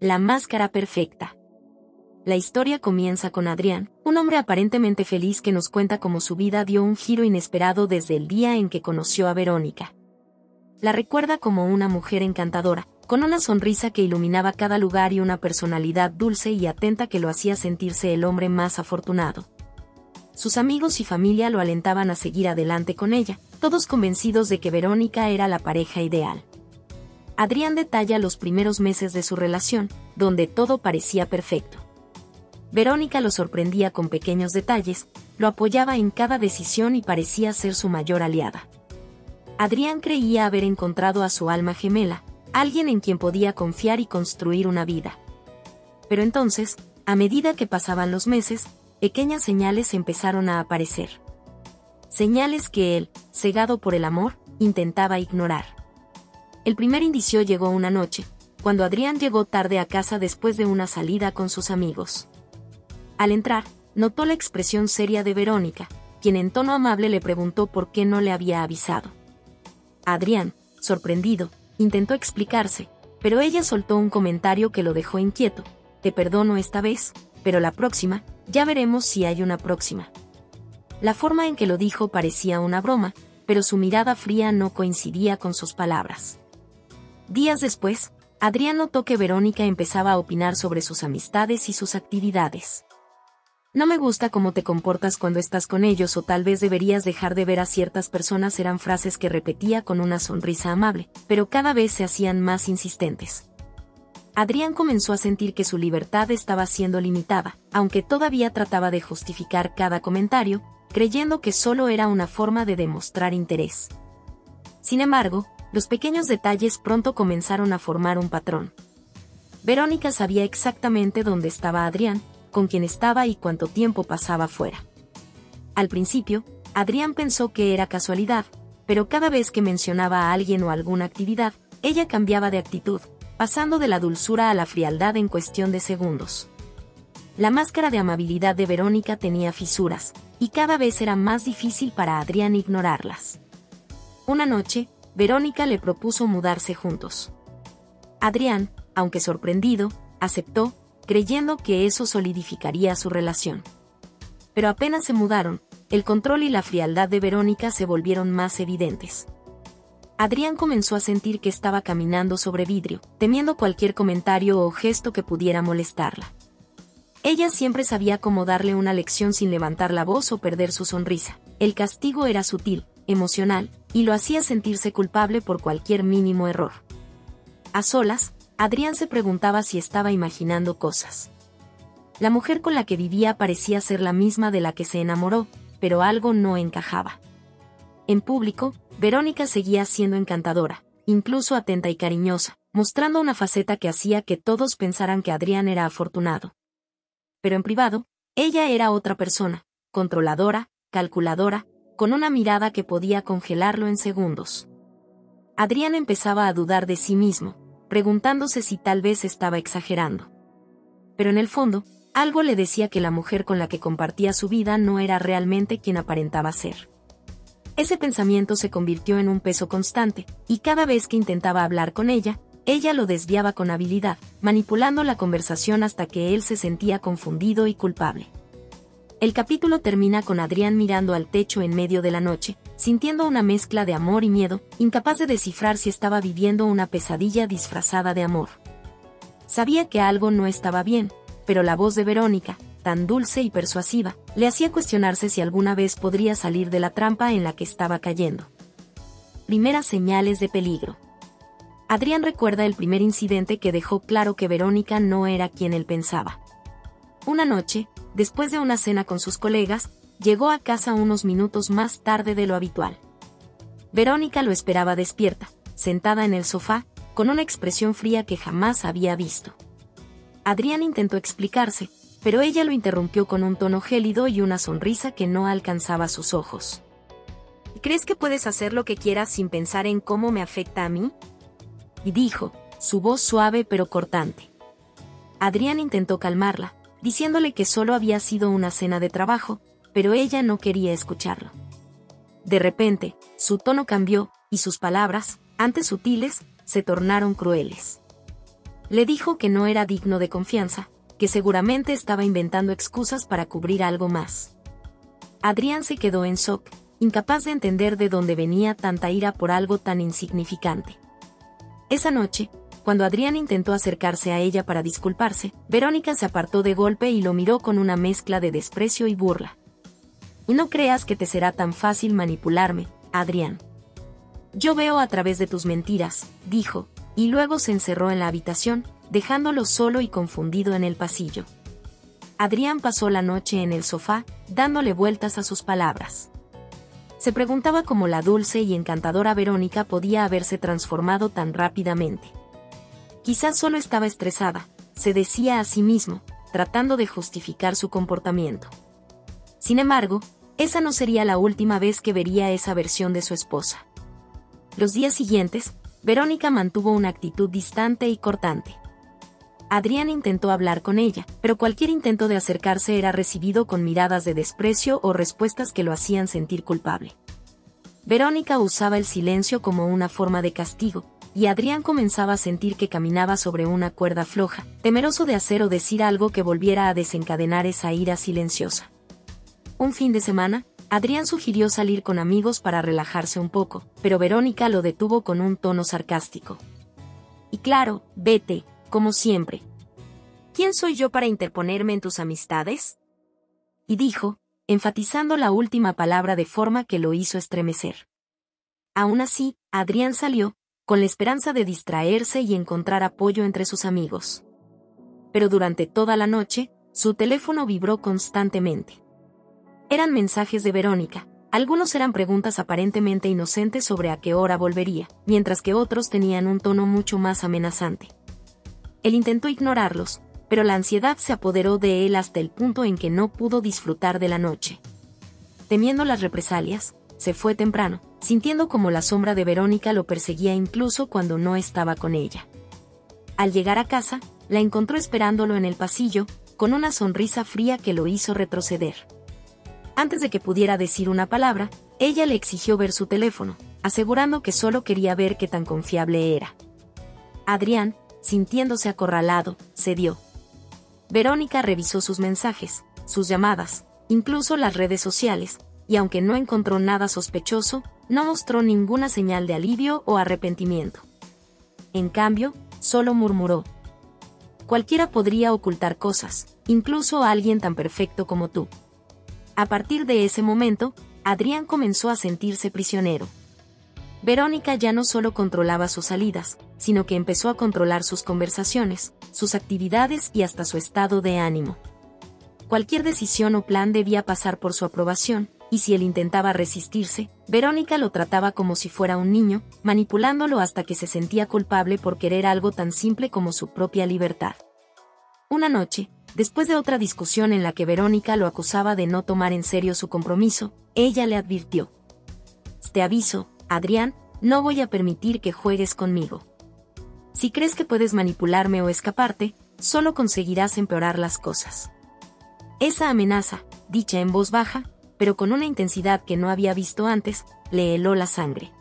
La máscara perfecta. La historia comienza con Adrián, un hombre aparentemente feliz que nos cuenta cómo su vida dio un giro inesperado desde el día en que conoció a Verónica. La recuerda como una mujer encantadora, con una sonrisa que iluminaba cada lugar y una personalidad dulce y atenta que lo hacía sentirse el hombre más afortunado. Sus amigos y familia lo alentaban a seguir adelante con ella, todos convencidos de que Verónica era la pareja ideal. Adrián detalla los primeros meses de su relación, donde todo parecía perfecto. Verónica lo sorprendía con pequeños detalles, lo apoyaba en cada decisión y parecía ser su mayor aliada. Adrián creía haber encontrado a su alma gemela, alguien en quien podía confiar y construir una vida. Pero entonces, a medida que pasaban los meses, pequeñas señales empezaron a aparecer. Señales que él, cegado por el amor, intentaba ignorar. El primer indicio llegó una noche, cuando Adrián llegó tarde a casa después de una salida con sus amigos. Al entrar, notó la expresión seria de Verónica, quien en tono amable le preguntó por qué no le había avisado. Adrián, sorprendido, intentó explicarse, pero ella soltó un comentario que lo dejó inquieto. Te perdono esta vez, pero la próxima, ya veremos si hay una próxima. La forma en que lo dijo parecía una broma, pero su mirada fría no coincidía con sus palabras. Días después, Adrián notó que Verónica empezaba a opinar sobre sus amistades y sus actividades. No me gusta cómo te comportas cuando estás con ellos o tal vez deberías dejar de ver a ciertas personas eran frases que repetía con una sonrisa amable, pero cada vez se hacían más insistentes. Adrián comenzó a sentir que su libertad estaba siendo limitada, aunque todavía trataba de justificar cada comentario, creyendo que solo era una forma de demostrar interés. Sin embargo, los pequeños detalles pronto comenzaron a formar un patrón. Verónica sabía exactamente dónde estaba Adrián, con quién estaba y cuánto tiempo pasaba fuera. Al principio, Adrián pensó que era casualidad, pero cada vez que mencionaba a alguien o alguna actividad, ella cambiaba de actitud, pasando de la dulzura a la frialdad en cuestión de segundos. La máscara de amabilidad de Verónica tenía fisuras, y cada vez era más difícil para Adrián ignorarlas. Una noche, Verónica le propuso mudarse juntos. Adrián, aunque sorprendido, aceptó, creyendo que eso solidificaría su relación. Pero apenas se mudaron, el control y la frialdad de Verónica se volvieron más evidentes. Adrián comenzó a sentir que estaba caminando sobre vidrio, temiendo cualquier comentario o gesto que pudiera molestarla. Ella siempre sabía cómo darle una lección sin levantar la voz o perder su sonrisa. El castigo era sutil, emocional, y lo hacía sentirse culpable por cualquier mínimo error. A solas, Adrián se preguntaba si estaba imaginando cosas. La mujer con la que vivía parecía ser la misma de la que se enamoró, pero algo no encajaba. En público, Verónica seguía siendo encantadora, incluso atenta y cariñosa, mostrando una faceta que hacía que todos pensaran que Adrián era afortunado. Pero en privado, ella era otra persona, controladora, calculadora, con una mirada que podía congelarlo en segundos. Adrián empezaba a dudar de sí mismo, preguntándose si tal vez estaba exagerando. Pero en el fondo, algo le decía que la mujer con la que compartía su vida no era realmente quien aparentaba ser. Ese pensamiento se convirtió en un peso constante, y cada vez que intentaba hablar con ella lo desviaba con habilidad, manipulando la conversación hasta que él se sentía confundido y culpable. El capítulo termina con Adrián mirando al techo en medio de la noche, sintiendo una mezcla de amor y miedo, incapaz de descifrar si estaba viviendo una pesadilla disfrazada de amor. Sabía que algo no estaba bien, pero la voz de Verónica, tan dulce y persuasiva, le hacía cuestionarse si alguna vez podría salir de la trampa en la que estaba cayendo. Primeras señales de peligro. Adrián recuerda el primer incidente que dejó claro que Verónica no era quien él pensaba. Una noche, después de una cena con sus colegas, llegó a casa unos minutos más tarde de lo habitual. Verónica lo esperaba despierta, sentada en el sofá, con una expresión fría que jamás había visto. Adrián intentó explicarse, pero ella lo interrumpió con un tono gélido y una sonrisa que no alcanzaba sus ojos. ¿Crees que puedes hacer lo que quieras sin pensar en cómo me afecta a mí?, y dijo, su voz suave pero cortante. Adrián intentó calmarla, diciéndole que solo había sido una cena de trabajo, pero ella no quería escucharlo. De repente, su tono cambió, y sus palabras, antes sutiles, se tornaron crueles. Le dijo que no era digno de confianza, que seguramente estaba inventando excusas para cubrir algo más. Adrián se quedó en shock, incapaz de entender de dónde venía tanta ira por algo tan insignificante. Esa noche, cuando Adrián intentó acercarse a ella para disculparse, Verónica se apartó de golpe y lo miró con una mezcla de desprecio y burla. Y no creas que te será tan fácil manipularme, Adrián. Yo veo a través de tus mentiras, dijo, y luego se encerró en la habitación, dejándolo solo y confundido en el pasillo. Adrián pasó la noche en el sofá, dándole vueltas a sus palabras. Se preguntaba cómo la dulce y encantadora Verónica podía haberse transformado tan rápidamente. Quizás solo estaba estresada, se decía a sí mismo, tratando de justificar su comportamiento. Sin embargo, esa no sería la última vez que vería esa versión de su esposa. Los días siguientes, Verónica mantuvo una actitud distante y cortante. Adrián intentó hablar con ella, pero cualquier intento de acercarse era recibido con miradas de desprecio o respuestas que lo hacían sentir culpable. Verónica usaba el silencio como una forma de castigo, y Adrián comenzaba a sentir que caminaba sobre una cuerda floja, temeroso de hacer o decir algo que volviera a desencadenar esa ira silenciosa. Un fin de semana, Adrián sugirió salir con amigos para relajarse un poco, pero Verónica lo detuvo con un tono sarcástico. Y claro, vete, como siempre. ¿Quién soy yo para interponerme en tus amistades? Y dijo, enfatizando la última palabra de forma que lo hizo estremecer. Aún así, Adrián salió, con la esperanza de distraerse y encontrar apoyo entre sus amigos. Pero durante toda la noche, su teléfono vibró constantemente. Eran mensajes de Verónica, algunos eran preguntas aparentemente inocentes sobre a qué hora volvería, mientras que otros tenían un tono mucho más amenazante. Él intentó ignorarlos, pero la ansiedad se apoderó de él hasta el punto en que no pudo disfrutar de la noche. Temiendo las represalias, se fue temprano, sintiendo como la sombra de Verónica lo perseguía incluso cuando no estaba con ella. Al llegar a casa, la encontró esperándolo en el pasillo, con una sonrisa fría que lo hizo retroceder. Antes de que pudiera decir una palabra, ella le exigió ver su teléfono, asegurando que solo quería ver qué tan confiable era. Adrián, sintiéndose acorralado, cedió. Verónica revisó sus mensajes, sus llamadas, incluso las redes sociales, y aunque no encontró nada sospechoso, no mostró ninguna señal de alivio o arrepentimiento. En cambio, solo murmuró: cualquiera podría ocultar cosas, incluso a alguien tan perfecto como tú. A partir de ese momento, Adrián comenzó a sentirse prisionero. Verónica ya no solo controlaba sus salidas, sino que empezó a controlar sus conversaciones, sus actividades y hasta su estado de ánimo. Cualquier decisión o plan debía pasar por su aprobación, y si él intentaba resistirse, Verónica lo trataba como si fuera un niño, manipulándolo hasta que se sentía culpable por querer algo tan simple como su propia libertad. Una noche, después de otra discusión en la que Verónica lo acusaba de no tomar en serio su compromiso, ella le advirtió: te aviso, Adrián, no voy a permitir que juegues conmigo. Si crees que puedes manipularme o escaparte, solo conseguirás empeorar las cosas. Esa amenaza, dicha en voz baja, pero con una intensidad que no había visto antes, le heló la sangre.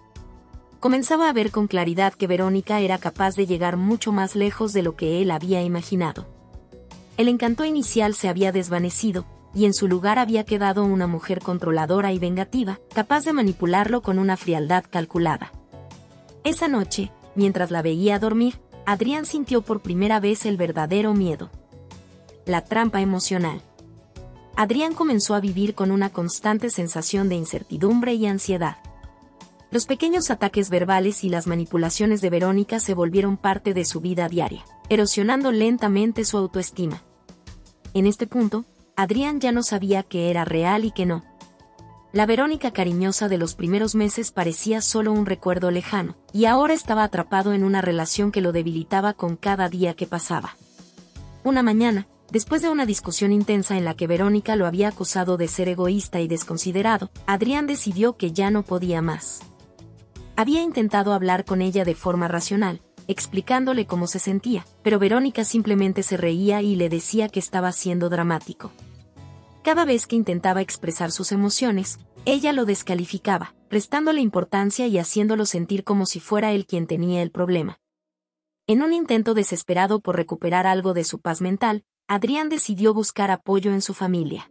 Comenzaba a ver con claridad que Verónica era capaz de llegar mucho más lejos de lo que él había imaginado. El encanto inicial se había desvanecido, y en su lugar había quedado una mujer controladora y vengativa, capaz de manipularlo con una frialdad calculada. Esa noche, mientras la veía dormir, Adrián sintió por primera vez el verdadero miedo. La trampa emocional. Adrián comenzó a vivir con una constante sensación de incertidumbre y ansiedad. Los pequeños ataques verbales y las manipulaciones de Verónica se volvieron parte de su vida diaria, erosionando lentamente su autoestima. En este punto, Adrián ya no sabía qué era real y qué no. La Verónica cariñosa de los primeros meses parecía solo un recuerdo lejano, y ahora estaba atrapado en una relación que lo debilitaba con cada día que pasaba. Una mañana, después de una discusión intensa en la que Verónica lo había acusado de ser egoísta y desconsiderado, Adrián decidió que ya no podía más. Había intentado hablar con ella de forma racional, explicándole cómo se sentía, pero Verónica simplemente se reía y le decía que estaba siendo dramático. Cada vez que intentaba expresar sus emociones, ella lo descalificaba, restándole importancia y haciéndolo sentir como si fuera él quien tenía el problema. En un intento desesperado por recuperar algo de su paz mental, Adrián decidió buscar apoyo en su familia.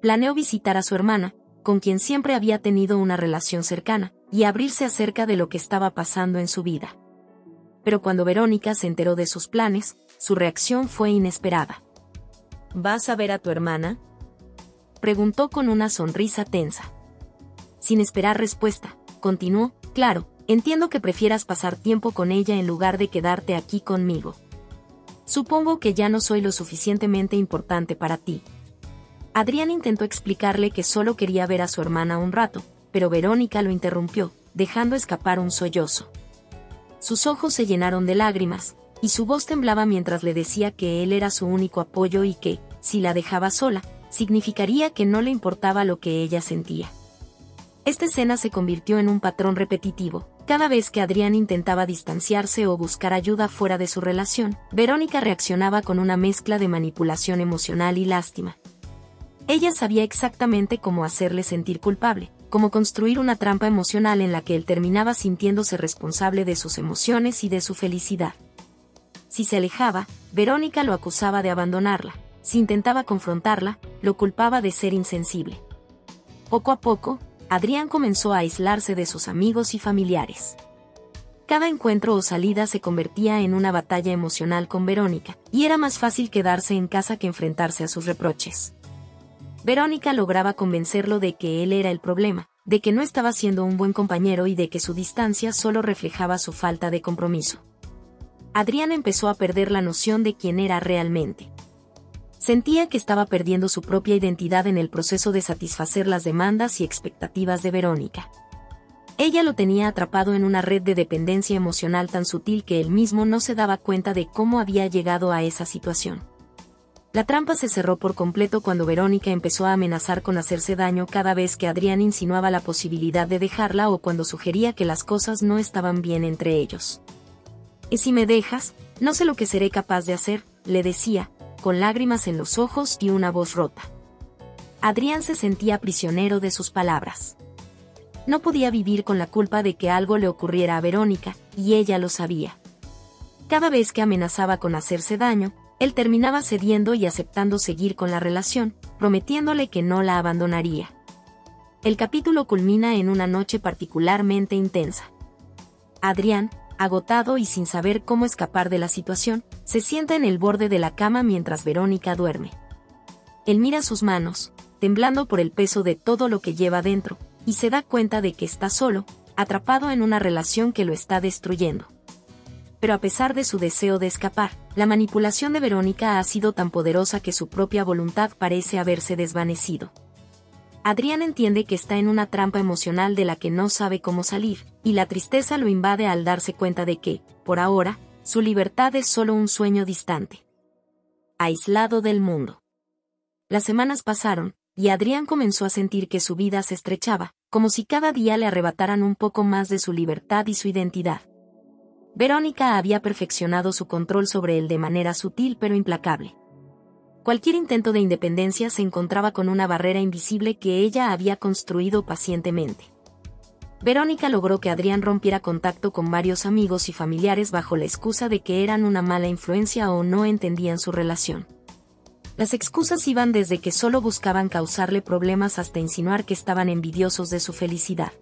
Planeó visitar a su hermana, con quien siempre había tenido una relación cercana, y abrirse acerca de lo que estaba pasando en su vida. Pero cuando Verónica se enteró de sus planes, su reacción fue inesperada. ¿Vas a ver a tu hermana?, preguntó con una sonrisa tensa. Sin esperar respuesta, continuó: claro, entiendo que prefieras pasar tiempo con ella en lugar de quedarte aquí conmigo. Supongo que ya no soy lo suficientemente importante para ti. Adrián intentó explicarle que solo quería ver a su hermana un rato, pero Verónica lo interrumpió, dejando escapar un sollozo. Sus ojos se llenaron de lágrimas, y su voz temblaba mientras le decía que él era su único apoyo y que, si la dejaba sola, significaría que no le importaba lo que ella sentía. Esta escena se convirtió en un patrón repetitivo. Cada vez que Adrián intentaba distanciarse o buscar ayuda fuera de su relación, Verónica reaccionaba con una mezcla de manipulación emocional y lástima. Ella sabía exactamente cómo hacerle sentir culpable, cómo construir una trampa emocional en la que él terminaba sintiéndose responsable de sus emociones y de su felicidad. Si se alejaba, Verónica lo acusaba de abandonarla. Si intentaba confrontarla, lo culpaba de ser insensible. Poco a poco, Adrián comenzó a aislarse de sus amigos y familiares. Cada encuentro o salida se convertía en una batalla emocional con Verónica, y era más fácil quedarse en casa que enfrentarse a sus reproches. Verónica lograba convencerlo de que él era el problema, de que no estaba siendo un buen compañero y de que su distancia solo reflejaba su falta de compromiso. Adrián empezó a perder la noción de quién era realmente. Sentía que estaba perdiendo su propia identidad en el proceso de satisfacer las demandas y expectativas de Verónica. Ella lo tenía atrapado en una red de dependencia emocional tan sutil que él mismo no se daba cuenta de cómo había llegado a esa situación. La trampa se cerró por completo cuando Verónica empezó a amenazar con hacerse daño cada vez que Adrián insinuaba la posibilidad de dejarla o cuando sugería que las cosas no estaban bien entre ellos. «¿Y si me dejas? No sé lo que seré capaz de hacer», le decía, con lágrimas en los ojos y una voz rota. Adrián se sentía prisionero de sus palabras. No podía vivir con la culpa de que algo le ocurriera a Verónica, y ella lo sabía. Cada vez que amenazaba con hacerse daño, él terminaba cediendo y aceptando seguir con la relación, prometiéndole que no la abandonaría. El capítulo culmina en una noche particularmente intensa. Adrián, agotado y sin saber cómo escapar de la situación, se sienta en el borde de la cama mientras Verónica duerme. Él mira sus manos, temblando por el peso de todo lo que lleva dentro, y se da cuenta de que está solo, atrapado en una relación que lo está destruyendo. Pero a pesar de su deseo de escapar, la manipulación de Verónica ha sido tan poderosa que su propia voluntad parece haberse desvanecido. Adrián entiende que está en una trampa emocional de la que no sabe cómo salir, y la tristeza lo invade al darse cuenta de que, por ahora, su libertad es solo un sueño distante. Aislado del mundo. Las semanas pasaron, y Adrián comenzó a sentir que su vida se estrechaba, como si cada día le arrebataran un poco más de su libertad y su identidad. Verónica había perfeccionado su control sobre él de manera sutil pero implacable. Cualquier intento de independencia se encontraba con una barrera invisible que ella había construido pacientemente. Verónica logró que Adrián rompiera contacto con varios amigos y familiares bajo la excusa de que eran una mala influencia o no entendían su relación. Las excusas iban desde que solo buscaban causarle problemas hasta insinuar que estaban envidiosos de su felicidad.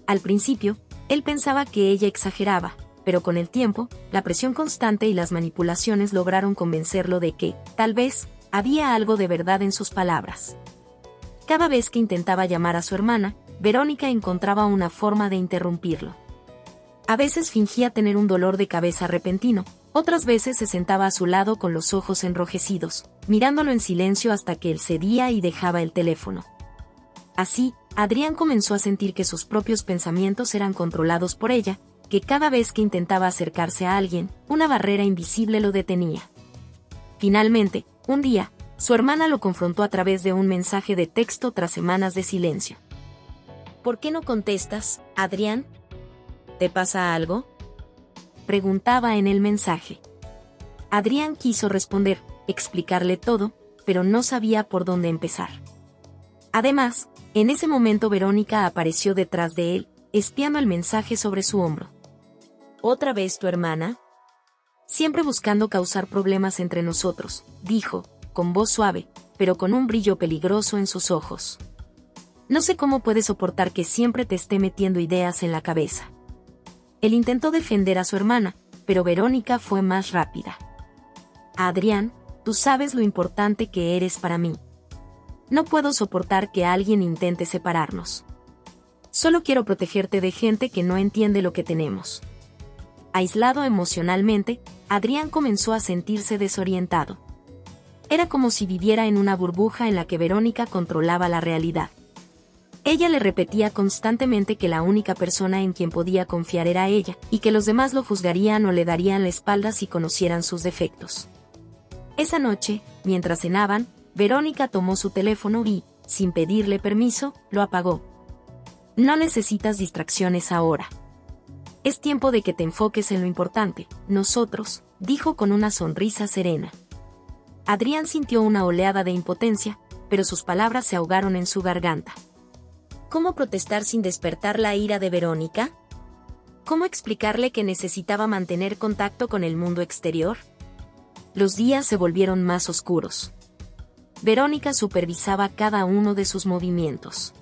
Al principio, él pensaba que ella exageraba, pero con el tiempo, la presión constante y las manipulaciones lograron convencerlo de que, tal vez, había algo de verdad en sus palabras. Cada vez que intentaba llamar a su hermana, Verónica encontraba una forma de interrumpirlo. A veces fingía tener un dolor de cabeza repentino, otras veces se sentaba a su lado con los ojos enrojecidos, mirándolo en silencio hasta que él cedía y dejaba el teléfono. Así, Adrián comenzó a sentir que sus propios pensamientos eran controlados por ella, que cada vez que intentaba acercarse a alguien, una barrera invisible lo detenía. Finalmente, un día, su hermana lo confrontó a través de un mensaje de texto tras semanas de silencio. ¿Por qué no contestas, Adrián? ¿Te pasa algo?, preguntaba en el mensaje. Adrián quiso responder, explicarle todo, pero no sabía por dónde empezar. Además, en ese momento Verónica apareció detrás de él, espiando el mensaje sobre su hombro. ¿Otra vez tu hermana?, Siempre buscando causar problemas entre nosotros, dijo, con voz suave, pero con un brillo peligroso en sus ojos. No sé cómo puedes soportar que siempre te esté metiendo ideas en la cabeza. Él intentó defender a su hermana, pero Verónica fue más rápida. Adrián, tú sabes lo importante que eres para mí. No puedo soportar que alguien intente separarnos. Solo quiero protegerte de gente que no entiende lo que tenemos. Aislado emocionalmente, Adrián comenzó a sentirse desorientado. Era como si viviera en una burbuja en la que Verónica controlaba la realidad. Ella le repetía constantemente que la única persona en quien podía confiar era ella, y que los demás lo juzgarían o le darían la espalda si conocieran sus defectos. Esa noche, mientras cenaban, Verónica tomó su teléfono y, sin pedirle permiso, lo apagó. No necesitas distracciones ahora. Es tiempo de que te enfoques en lo importante, nosotros, dijo con una sonrisa serena. Adrián sintió una oleada de impotencia, pero sus palabras se ahogaron en su garganta. ¿Cómo protestar sin despertar la ira de Verónica? ¿Cómo explicarle que necesitaba mantener contacto con el mundo exterior? Los días se volvieron más oscuros. Verónica supervisaba cada uno de sus movimientos.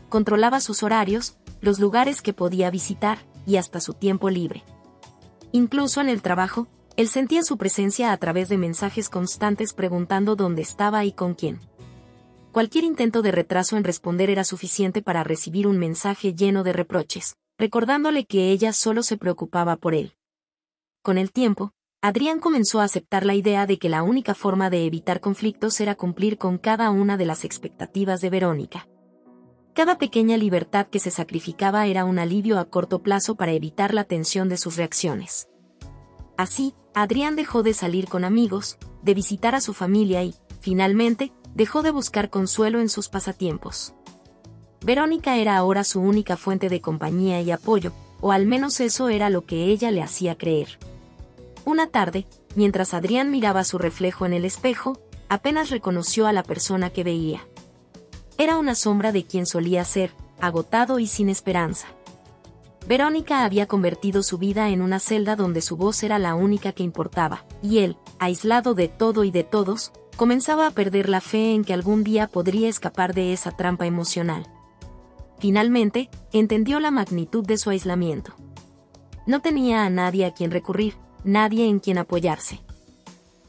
Controlaba sus horarios, los lugares que podía visitar, y hasta su tiempo libre. Incluso en el trabajo, él sentía su presencia a través de mensajes constantes preguntando dónde estaba y con quién. Cualquier intento de retraso en responder era suficiente para recibir un mensaje lleno de reproches, recordándole que ella solo se preocupaba por él. Con el tiempo, Adrián comenzó a aceptar la idea de que la única forma de evitar conflictos era cumplir con cada una de las expectativas de Verónica. Cada pequeña libertad que se sacrificaba era un alivio a corto plazo para evitar la tensión de sus reacciones. Así, Adrián dejó de salir con amigos, de visitar a su familia y, finalmente, dejó de buscar consuelo en sus pasatiempos. Verónica era ahora su única fuente de compañía y apoyo, o al menos eso era lo que ella le hacía creer. Una tarde, mientras Adrián miraba su reflejo en el espejo, apenas reconoció a la persona que veía. Era una sombra de quien solía ser, agotado y sin esperanza. Verónica había convertido su vida en una celda donde su voz era la única que importaba, y él, aislado de todo y de todos, comenzaba a perder la fe en que algún día podría escapar de esa trampa emocional. Finalmente, entendió la magnitud de su aislamiento. No tenía a nadie a quien recurrir, nadie en quien apoyarse.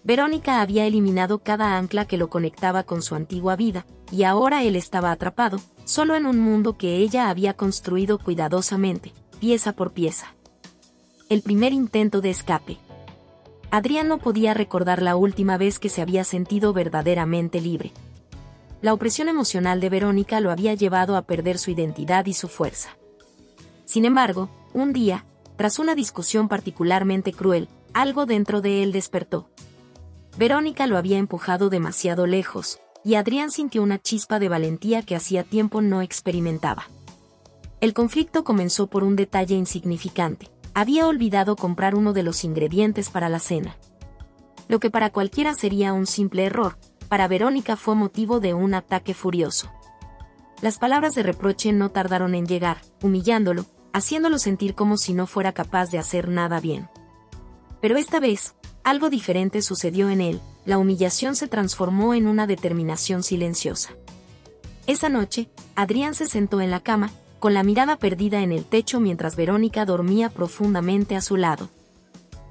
Verónica había eliminado cada ancla que lo conectaba con su antigua vida, y ahora él estaba atrapado, solo en un mundo que ella había construido cuidadosamente, pieza por pieza. El primer intento de escape. Adrián no podía recordar la última vez que se había sentido verdaderamente libre. La opresión emocional de Verónica lo había llevado a perder su identidad y su fuerza. Sin embargo, un día, tras una discusión particularmente cruel, algo dentro de él despertó. Verónica lo había empujado demasiado lejos, y Adrián sintió una chispa de valentía que hacía tiempo no experimentaba. El conflicto comenzó por un detalle insignificante. Había olvidado comprar uno de los ingredientes para la cena. Lo que para cualquiera sería un simple error, para Verónica fue motivo de un ataque furioso. Las palabras de reproche no tardaron en llegar, humillándolo, haciéndolo sentir como si no fuera capaz de hacer nada bien. Pero esta vez, algo diferente sucedió en él, la humillación se transformó en una determinación silenciosa. Esa noche, Adrián se sentó en la cama, con la mirada perdida en el techo mientras Verónica dormía profundamente a su lado.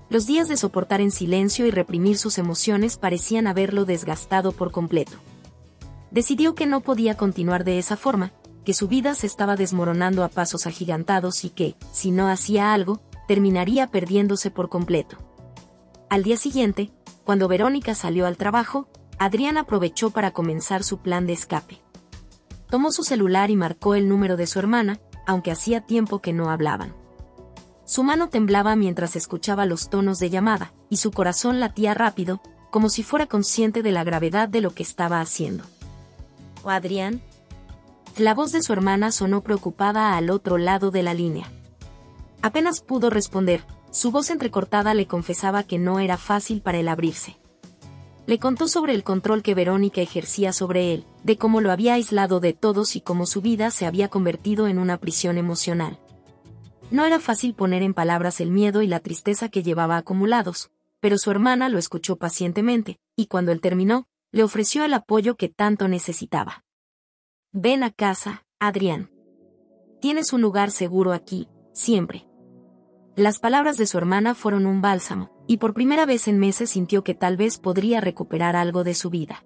Los días de soportar en silencio y reprimir sus emociones parecían haberlo desgastado por completo. Decidió que no podía continuar de esa forma, que su vida se estaba desmoronando a pasos agigantados y que, si no hacía algo, terminaría perdiéndose por completo. Al día siguiente, cuando Verónica salió al trabajo, Adrián aprovechó para comenzar su plan de escape. Tomó su celular y marcó el número de su hermana, aunque hacía tiempo que no hablaban. Su mano temblaba mientras escuchaba los tonos de llamada, y su corazón latía rápido, como si fuera consciente de la gravedad de lo que estaba haciendo. «¿Oh, Adrián?» La voz de su hermana sonó preocupada al otro lado de la línea. Apenas pudo responder. Su voz entrecortada le confesaba que no era fácil para él abrirse. Le contó sobre el control que Verónica ejercía sobre él, de cómo lo había aislado de todos y cómo su vida se había convertido en una prisión emocional. No era fácil poner en palabras el miedo y la tristeza que llevaba acumulados, pero su hermana lo escuchó pacientemente, y cuando él terminó, le ofreció el apoyo que tanto necesitaba. Ven a casa, Adrián. Tienes un lugar seguro aquí, siempre. Las palabras de su hermana fueron un bálsamo, y por primera vez en meses sintió que tal vez podría recuperar algo de su vida.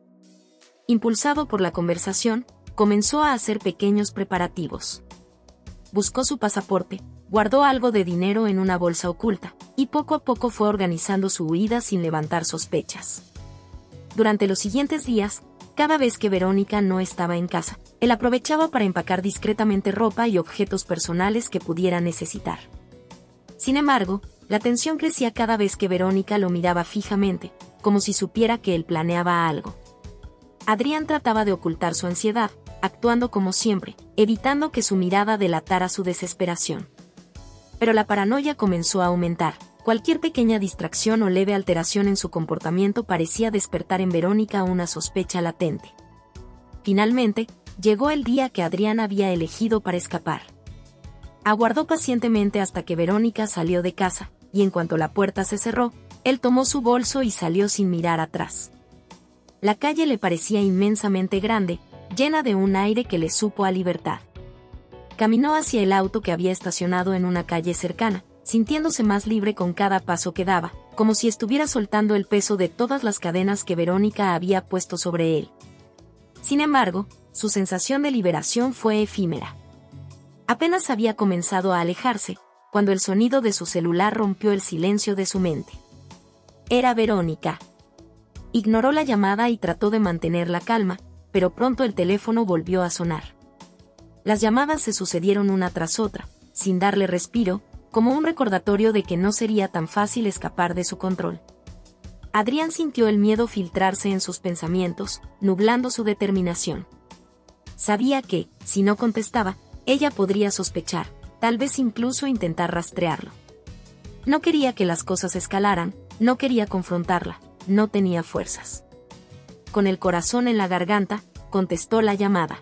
Impulsado por la conversación, comenzó a hacer pequeños preparativos. Buscó su pasaporte, guardó algo de dinero en una bolsa oculta, y poco a poco fue organizando su huida sin levantar sospechas. Durante los siguientes días, cada vez que Verónica no estaba en casa, él aprovechaba para empacar discretamente ropa y objetos personales que pudiera necesitar. Sin embargo, la tensión crecía cada vez que Verónica lo miraba fijamente, como si supiera que él planeaba algo. Adrián trataba de ocultar su ansiedad, actuando como siempre, evitando que su mirada delatara su desesperación. Pero la paranoia comenzó a aumentar. Cualquier pequeña distracción o leve alteración en su comportamiento parecía despertar en Verónica una sospecha latente. Finalmente, llegó el día que Adrián había elegido para escapar. Aguardó pacientemente hasta que Verónica salió de casa, y en cuanto la puerta se cerró, él tomó su bolso y salió sin mirar atrás. La calle le parecía inmensamente grande, llena de un aire que le supo a libertad. Caminó hacia el auto que había estacionado en una calle cercana, sintiéndose más libre con cada paso que daba, como si estuviera soltando el peso de todas las cadenas que Verónica había puesto sobre él. Sin embargo, su sensación de liberación fue efímera. Apenas había comenzado a alejarse, cuando el sonido de su celular rompió el silencio de su mente. Era Verónica. Ignoró la llamada y trató de mantener la calma, pero pronto el teléfono volvió a sonar. Las llamadas se sucedieron una tras otra, sin darle respiro, como un recordatorio de que no sería tan fácil escapar de su control. Adrián sintió el miedo filtrarse en sus pensamientos, nublando su determinación. Sabía que, si no contestaba, ella podría sospechar, tal vez incluso intentar rastrearlo. No quería que las cosas escalaran, no quería confrontarla, no tenía fuerzas. Con el corazón en la garganta, contestó la llamada.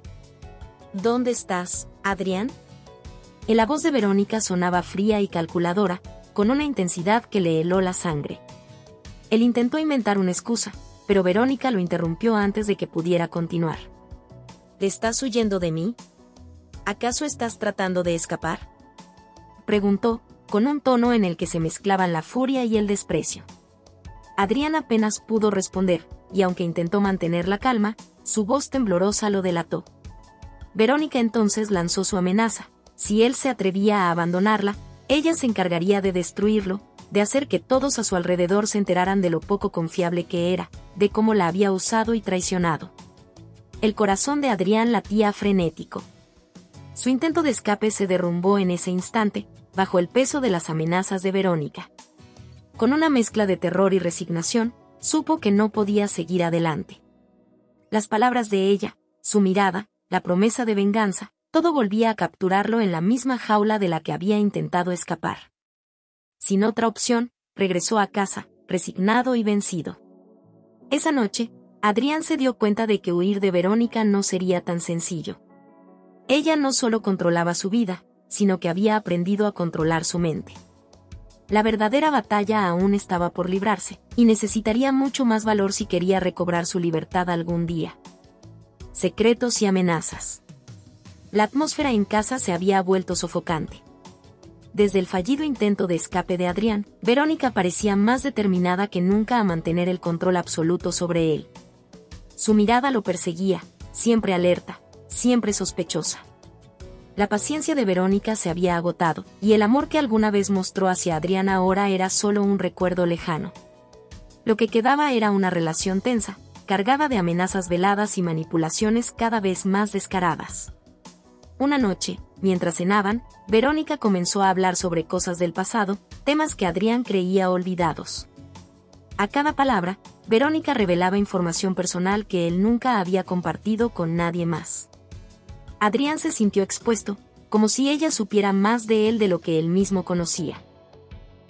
¿Dónde estás, Adrián? La voz de Verónica sonaba fría y calculadora, con una intensidad que le heló la sangre. Él intentó inventar una excusa, pero Verónica lo interrumpió antes de que pudiera continuar. ¿Estás huyendo de mí? ¿Acaso estás tratando de escapar?, preguntó, con un tono en el que se mezclaban la furia y el desprecio. Adrián apenas pudo responder, y aunque intentó mantener la calma, su voz temblorosa lo delató. Verónica entonces lanzó su amenaza. Si él se atrevía a abandonarla, ella se encargaría de destruirlo, de hacer que todos a su alrededor se enteraran de lo poco confiable que era, de cómo la había usado y traicionado. El corazón de Adrián latía frenético. Su intento de escape se derrumbó en ese instante, bajo el peso de las amenazas de Verónica. Con una mezcla de terror y resignación, supo que no podía seguir adelante. Las palabras de ella, su mirada, la promesa de venganza, todo volvía a capturarlo en la misma jaula de la que había intentado escapar. Sin otra opción, regresó a casa, resignado y vencido. Esa noche, Adrián se dio cuenta de que huir de Verónica no sería tan sencillo. Ella no solo controlaba su vida, sino que había aprendido a controlar su mente. La verdadera batalla aún estaba por librarse, y necesitaría mucho más valor si quería recobrar su libertad algún día. Secretos y amenazas. La atmósfera en casa se había vuelto sofocante. Desde el fallido intento de escape de Adrián, Verónica parecía más determinada que nunca a mantener el control absoluto sobre él. Su mirada lo perseguía, siempre alerta, siempre sospechosa. La paciencia de Verónica se había agotado, y el amor que alguna vez mostró hacia Adrián ahora era solo un recuerdo lejano. Lo que quedaba era una relación tensa, cargada de amenazas veladas y manipulaciones cada vez más descaradas. Una noche, mientras cenaban, Verónica comenzó a hablar sobre cosas del pasado, temas que Adrián creía olvidados. A cada palabra, Verónica revelaba información personal que él nunca había compartido con nadie más. Adrián se sintió expuesto, como si ella supiera más de él de lo que él mismo conocía.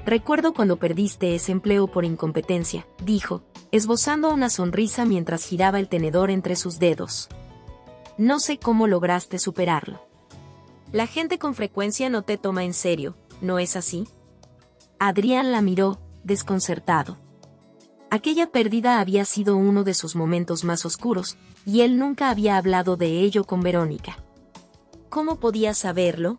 «Recuerdo cuando perdiste ese empleo por incompetencia», dijo, esbozando una sonrisa mientras giraba el tenedor entre sus dedos. «No sé cómo lograste superarlo. La gente con frecuencia no te toma en serio, ¿no es así? Adrián la miró, desconcertado. Aquella pérdida había sido uno de sus momentos más oscuros, y él nunca había hablado de ello con Verónica. ¿Cómo podía saberlo?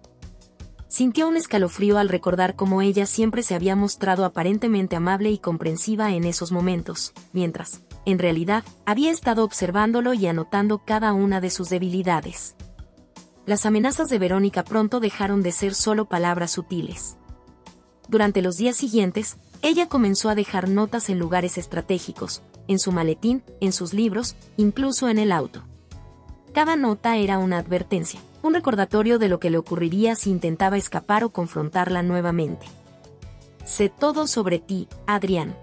Sintió un escalofrío al recordar cómo ella siempre se había mostrado aparentemente amable y comprensiva en esos momentos, mientras, en realidad, había estado observándolo y anotando cada una de sus debilidades. Las amenazas de Verónica pronto dejaron de ser solo palabras sutiles. Durante los días siguientes, ella comenzó a dejar notas en lugares estratégicos, en su maletín, en sus libros, incluso en el auto. Cada nota era una advertencia, un recordatorio de lo que le ocurriría si intentaba escapar o confrontarla nuevamente. Sé todo sobre ti, Adrián.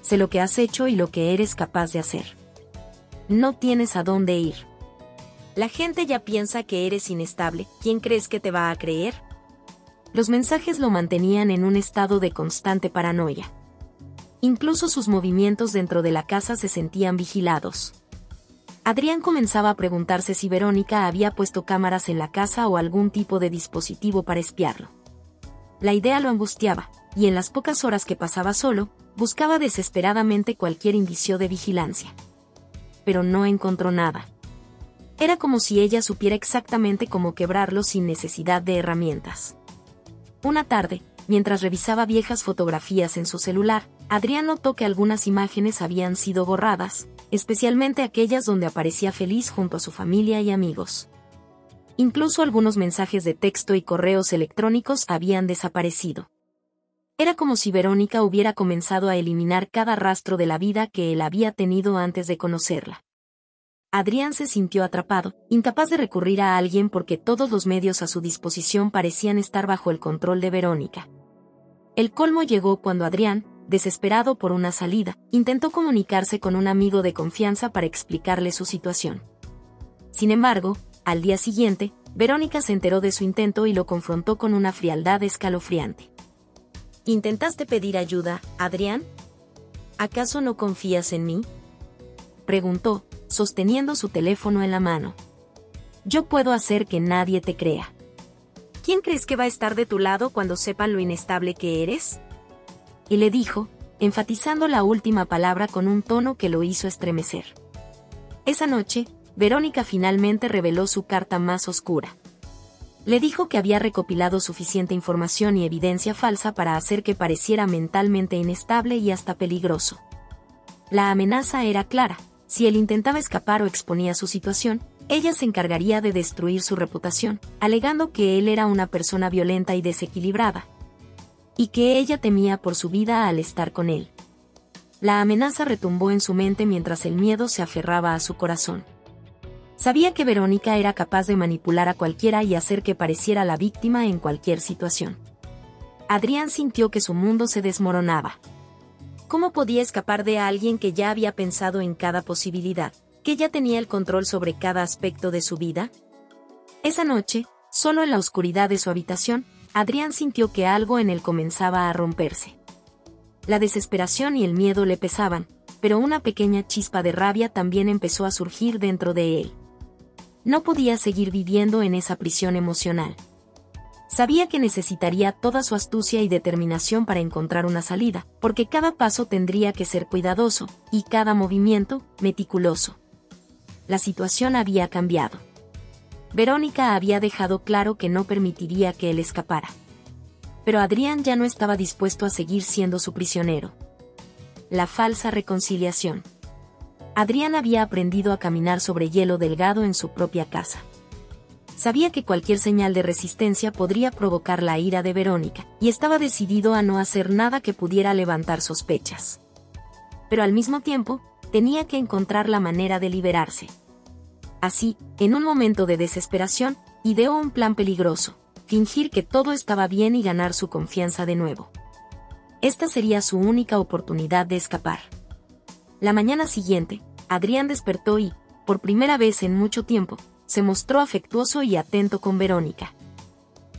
Sé lo que has hecho y lo que eres capaz de hacer. No tienes a dónde ir. La gente ya piensa que eres inestable. ¿Quién crees que te va a creer? Los mensajes lo mantenían en un estado de constante paranoia. Incluso sus movimientos dentro de la casa se sentían vigilados. Adrián comenzaba a preguntarse si Verónica había puesto cámaras en la casa o algún tipo de dispositivo para espiarlo. La idea lo angustiaba, y en las pocas horas que pasaba solo, buscaba desesperadamente cualquier indicio de vigilancia. Pero no encontró nada. Era como si ella supiera exactamente cómo quebrarlo sin necesidad de herramientas. Una tarde, mientras revisaba viejas fotografías en su celular, Adrián notó que algunas imágenes habían sido borradas, especialmente aquellas donde aparecía feliz junto a su familia y amigos. Incluso algunos mensajes de texto y correos electrónicos habían desaparecido. Era como si Verónica hubiera comenzado a eliminar cada rastro de la vida que él había tenido antes de conocerla. Adrián se sintió atrapado, incapaz de recurrir a alguien porque todos los medios a su disposición parecían estar bajo el control de Verónica. El colmo llegó cuando Adrián, desesperado por una salida, intentó comunicarse con un amigo de confianza para explicarle su situación. Sin embargo, al día siguiente, Verónica se enteró de su intento y lo confrontó con una frialdad escalofriante. ¿Intentaste pedir ayuda, Adrián? ¿Acaso no confías en mí?, preguntó, sosteniendo su teléfono en la mano. Yo puedo hacer que nadie te crea. ¿Quién crees que va a estar de tu lado cuando sepan lo inestable que eres? Y le dijo, enfatizando la última palabra con un tono que lo hizo estremecer. Esa noche, Verónica finalmente reveló su carta más oscura. Le dijo que había recopilado suficiente información y evidencia falsa para hacer que pareciera mentalmente inestable y hasta peligroso. La amenaza era clara. Si él intentaba escapar o exponía su situación, ella se encargaría de destruir su reputación, alegando que él era una persona violenta y desequilibrada, y que ella temía por su vida al estar con él. La amenaza retumbó en su mente mientras el miedo se aferraba a su corazón. Sabía que Verónica era capaz de manipular a cualquiera y hacer que pareciera la víctima en cualquier situación. Adrián sintió que su mundo se desmoronaba. ¿Cómo podía escapar de alguien que ya había pensado en cada posibilidad, que ya tenía el control sobre cada aspecto de su vida? Esa noche, solo en la oscuridad de su habitación, Adrián sintió que algo en él comenzaba a romperse. La desesperación y el miedo le pesaban, pero una pequeña chispa de rabia también empezó a surgir dentro de él. No podía seguir viviendo en esa prisión emocional. Sabía que necesitaría toda su astucia y determinación para encontrar una salida, porque cada paso tendría que ser cuidadoso, y cada movimiento, meticuloso. La situación había cambiado. Verónica había dejado claro que no permitiría que él escapara. Pero Adrián ya no estaba dispuesto a seguir siendo su prisionero. La falsa reconciliación. Adrián había aprendido a caminar sobre hielo delgado en su propia casa. Sabía que cualquier señal de resistencia podría provocar la ira de Verónica, y estaba decidido a no hacer nada que pudiera levantar sospechas. Pero al mismo tiempo, tenía que encontrar la manera de liberarse. Así, en un momento de desesperación, ideó un plan peligroso: fingir que todo estaba bien y ganar su confianza de nuevo. Esta sería su única oportunidad de escapar. La mañana siguiente, Adrián despertó y, por primera vez en mucho tiempo, se mostró afectuoso y atento con Verónica.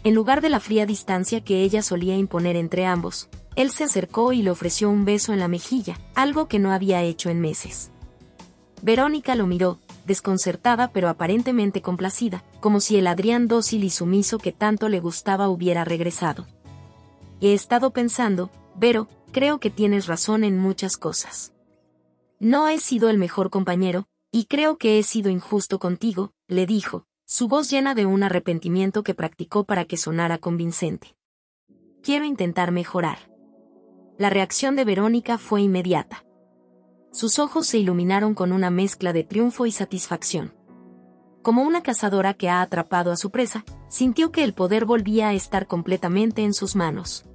En lugar de la fría distancia que ella solía imponer entre ambos, él se acercó y le ofreció un beso en la mejilla, algo que no había hecho en meses. Verónica lo miró, desconcertada pero aparentemente complacida, como si el Adrián dócil y sumiso que tanto le gustaba hubiera regresado. He estado pensando, Vero, creo que tienes razón en muchas cosas. No he sido el mejor compañero, y creo que he sido injusto contigo, le dijo, su voz llena de un arrepentimiento que practicó para que sonara convincente. Quiero intentar mejorar. La reacción de Verónica fue inmediata. Sus ojos se iluminaron con una mezcla de triunfo y satisfacción. Como una cazadora que ha atrapado a su presa, sintió que el poder volvía a estar completamente en sus manos.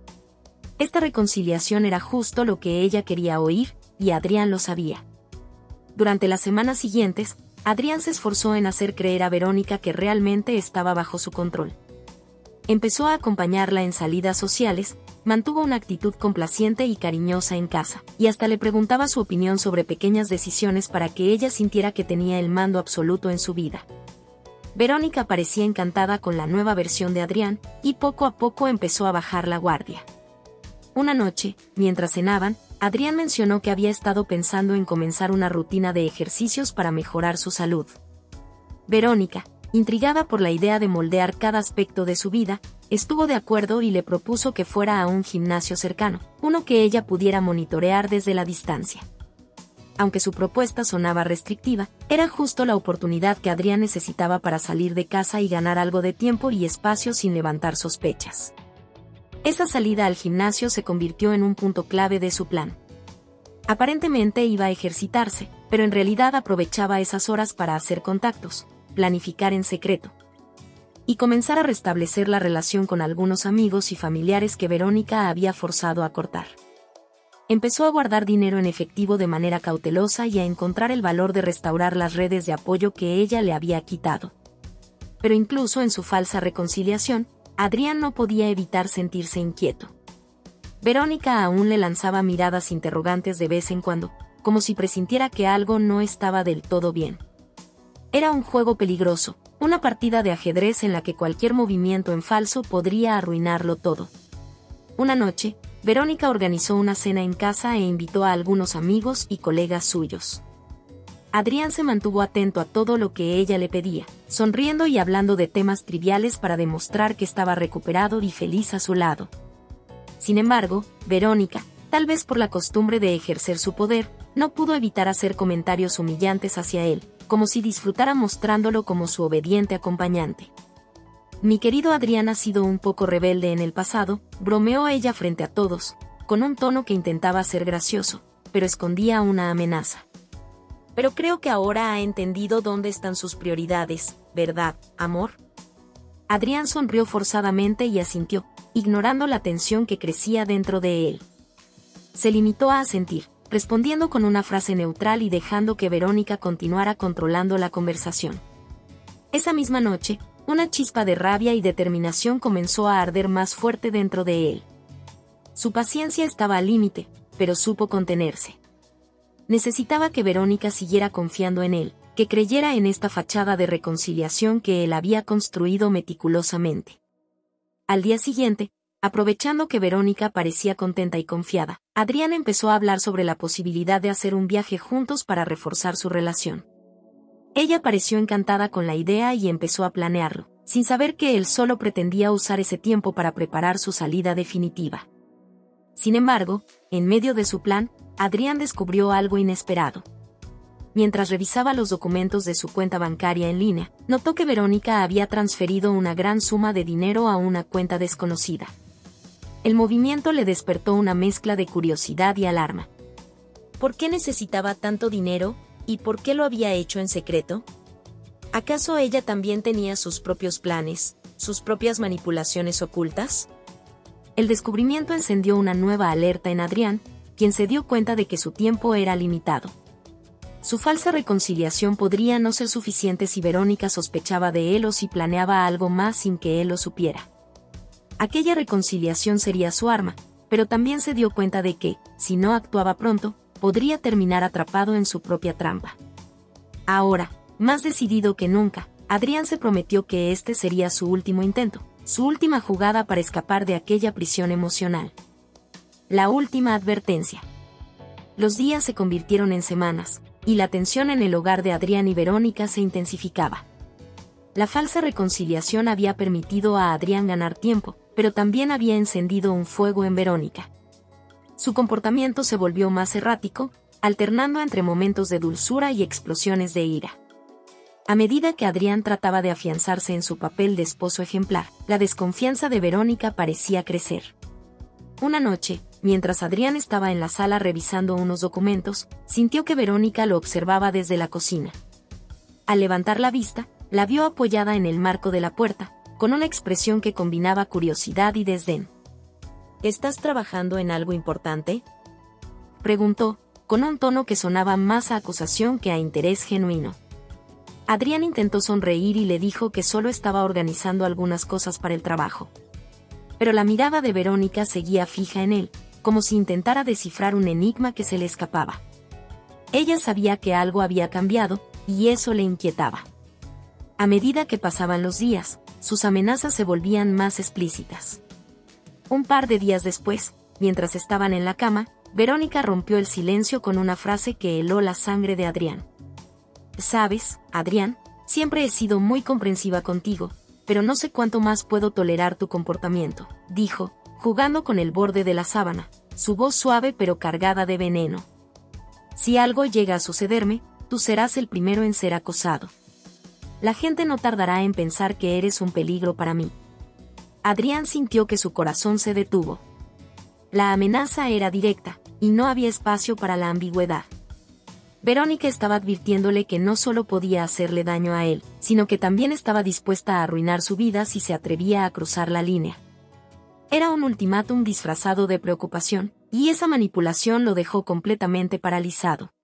Esta reconciliación era justo lo que ella quería oír, y Adrián lo sabía. Durante las semanas siguientes, Adrián se esforzó en hacer creer a Verónica que realmente estaba bajo su control. Empezó a acompañarla en salidas sociales, mantuvo una actitud complaciente y cariñosa en casa, y hasta le preguntaba su opinión sobre pequeñas decisiones para que ella sintiera que tenía el mando absoluto en su vida. Verónica parecía encantada con la nueva versión de Adrián, y poco a poco empezó a bajar la guardia. Una noche, mientras cenaban, Adrián mencionó que había estado pensando en comenzar una rutina de ejercicios para mejorar su salud. Verónica, intrigada por la idea de moldear cada aspecto de su vida, estuvo de acuerdo y le propuso que fuera a un gimnasio cercano, uno que ella pudiera monitorear desde la distancia. Aunque su propuesta sonaba restrictiva, era justo la oportunidad que Adrián necesitaba para salir de casa y ganar algo de tiempo y espacio sin levantar sospechas. Esa salida al gimnasio se convirtió en un punto clave de su plan. Aparentemente iba a ejercitarse, pero en realidad aprovechaba esas horas para hacer contactos, planificar en secreto y comenzar a restablecer la relación con algunos amigos y familiares que Verónica había forzado a cortar. Empezó a guardar dinero en efectivo de manera cautelosa y a encontrar el valor de restaurar las redes de apoyo que ella le había quitado. Pero incluso en su falsa reconciliación, Adrián no podía evitar sentirse inquieto. Verónica aún le lanzaba miradas interrogantes de vez en cuando, como si presintiera que algo no estaba del todo bien. Era un juego peligroso, una partida de ajedrez en la que cualquier movimiento en falso podría arruinarlo todo. Una noche, Verónica organizó una cena en casa e invitó a algunos amigos y colegas suyos. Adrián se mantuvo atento a todo lo que ella le pedía, sonriendo y hablando de temas triviales para demostrar que estaba recuperado y feliz a su lado. Sin embargo, Verónica, tal vez por la costumbre de ejercer su poder, no pudo evitar hacer comentarios humillantes hacia él, como si disfrutara mostrándolo como su obediente acompañante. Mi querido Adrián ha sido un poco rebelde en el pasado, bromeó ella frente a todos, con un tono que intentaba ser gracioso, pero escondía una amenaza. Pero creo que ahora ha entendido dónde están sus prioridades, ¿verdad, amor? Adrián sonrió forzadamente y asintió, ignorando la tensión que crecía dentro de él. Se limitó a asentir, respondiendo con una frase neutral y dejando que Verónica continuara controlando la conversación. Esa misma noche, una chispa de rabia y determinación comenzó a arder más fuerte dentro de él. Su paciencia estaba al límite, pero supo contenerse. Necesitaba que Verónica siguiera confiando en él, que creyera en esta fachada de reconciliación que él había construido meticulosamente. Al día siguiente, aprovechando que Verónica parecía contenta y confiada, Adrián empezó a hablar sobre la posibilidad de hacer un viaje juntos para reforzar su relación. Ella pareció encantada con la idea y empezó a planearlo, sin saber que él solo pretendía usar ese tiempo para preparar su salida definitiva. Sin embargo, en medio de su plan, Adrián descubrió algo inesperado. Mientras revisaba los documentos de su cuenta bancaria en línea, notó que Verónica había transferido una gran suma de dinero a una cuenta desconocida. El movimiento le despertó una mezcla de curiosidad y alarma. ¿Por qué necesitaba tanto dinero, y por qué lo había hecho en secreto? ¿Acaso ella también tenía sus propios planes, sus propias manipulaciones ocultas? El descubrimiento encendió una nueva alerta en Adrián, quien se dio cuenta de que su tiempo era limitado. Su falsa reconciliación podría no ser suficiente si Verónica sospechaba de él o si planeaba algo más sin que él lo supiera. Aquella reconciliación sería su arma, pero también se dio cuenta de que, si no actuaba pronto, podría terminar atrapado en su propia trampa. Ahora, más decidido que nunca, Adrián se prometió que este sería su último intento, su última jugada para escapar de aquella prisión emocional. La última advertencia. Los días se convirtieron en semanas, y la tensión en el hogar de Adrián y Verónica se intensificaba. La falsa reconciliación había permitido a Adrián ganar tiempo, pero también había encendido un fuego en Verónica. Su comportamiento se volvió más errático, alternando entre momentos de dulzura y explosiones de ira. A medida que Adrián trataba de afianzarse en su papel de esposo ejemplar, la desconfianza de Verónica parecía crecer. Una noche, mientras Adrián estaba en la sala revisando unos documentos, sintió que Verónica lo observaba desde la cocina. Al levantar la vista, la vio apoyada en el marco de la puerta, con una expresión que combinaba curiosidad y desdén. ¿Estás trabajando en algo importante?, preguntó, con un tono que sonaba más a acusación que a interés genuino. Adrián intentó sonreír y le dijo que solo estaba organizando algunas cosas para el trabajo. Pero la mirada de Verónica seguía fija en él, como si intentara descifrar un enigma que se le escapaba. Ella sabía que algo había cambiado, y eso le inquietaba. A medida que pasaban los días, sus amenazas se volvían más explícitas. Un par de días después, mientras estaban en la cama, Verónica rompió el silencio con una frase que heló la sangre de Adrián. «Sabes, Adrián, siempre he sido muy comprensiva contigo, pero no sé cuánto más puedo tolerar tu comportamiento», dijo, jugando con el borde de la sábana, su voz suave pero cargada de veneno. «Si algo llega a sucederme, tú serás el primero en ser acosado. La gente no tardará en pensar que eres un peligro para mí». Adrián sintió que su corazón se detuvo. La amenaza era directa, y no había espacio para la ambigüedad. Verónica estaba advirtiéndole que no solo podía hacerle daño a él, sino que también estaba dispuesta a arruinar su vida si se atrevía a cruzar la línea. Era un ultimátum disfrazado de preocupación, y esa manipulación lo dejó completamente paralizado.